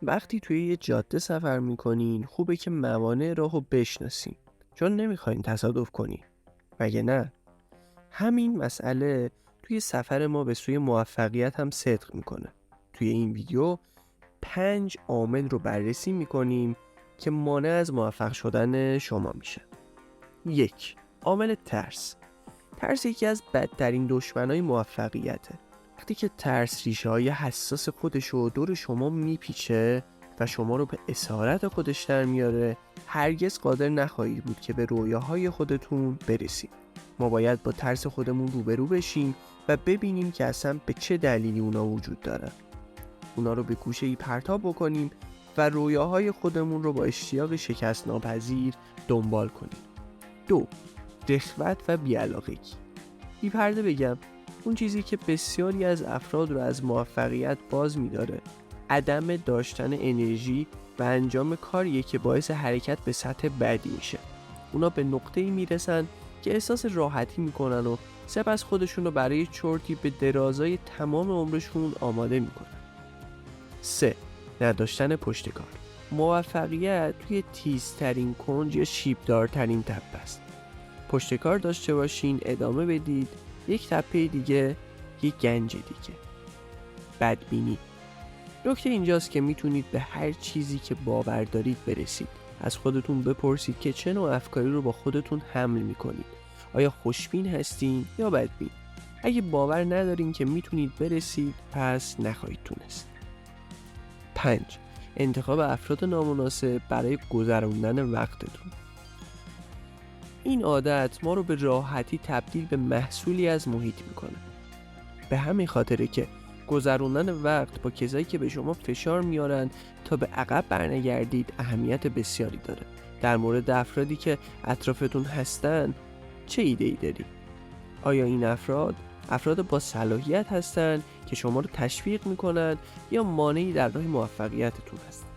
وقتی توی یه جاده سفر میکنین خوبه که موانع راهو بشناسین، چون نمیخواین تصادف کنین. مگه نه؟ همین مسئله توی سفر ما به سوی موفقیت هم صدق میکنه. توی این ویدیو 5 عامل رو بررسی میکنیم که مانع از موفق شدن شما میشه. 1. عامل ترس. ترس یکی از بدترین دشمنای موفقیته. وقتی که ترس ریشه های حساس خودش رو دور شما میپیچه و شما رو به اسارت خودش در میاره، هرگز قادر نخواهید بود که به رویاهای خودتون برسید. ما باید با ترس خودمون روبرو بشیم و ببینیم که اصلا به چه دلیلی اونا وجود دارن. اونا رو به گوشه‌ای پرتاب بکنیم و رویاهای خودمون رو با اشتیاق شکست ناپذیر دنبال کنیم. 2. رغبت و بی‌علاقگی. بی پرده بگم، اون چیزی که بسیاری از افراد رو از موفقیت باز می‌داره عدم داشتن انرژی و انجام کاریه که باعث حرکت به سطح بعدی میشه. اونا به نقطه‌ای میرسن که احساس راحتی میکنن و سپس خودشون رو برای چرتی به درازای تمام عمرشون آماده میکنن. 3. نداشتن پشتکار. موفقیت توی تیزترین کنج یا شیبدارترین تپه است. پشتکار داشته باشین، ادامه بدید، یک تپه دیگه، یک گنج دیگه. بدبینی. نکته اینجاست که میتونید به هر چیزی که باور دارید برسید. از خودتون بپرسید که چه نوع افکاری رو با خودتون حمل میکنید. آیا خوشبین هستین یا بدبین؟ اگه باور ندارین که میتونید برسید، پس نخواهید تونست. 5. انتخاب افراد نامناسب برای گذراندن وقتتون. این عادت ما رو به راحتی تبدیل به محصولی از محیط میکنه. به همین خاطره که گذروندن وقت با کسایی که به شما فشار میارن تا به عقب برنگردید اهمیت بسیاری داره. در مورد افرادی که اطرافتون هستن چه ایده‌ای داری؟ آیا این افراد با صلاحیت هستن که شما رو تشویق میکنن یا مانعی در راه موفقیتتون هستن؟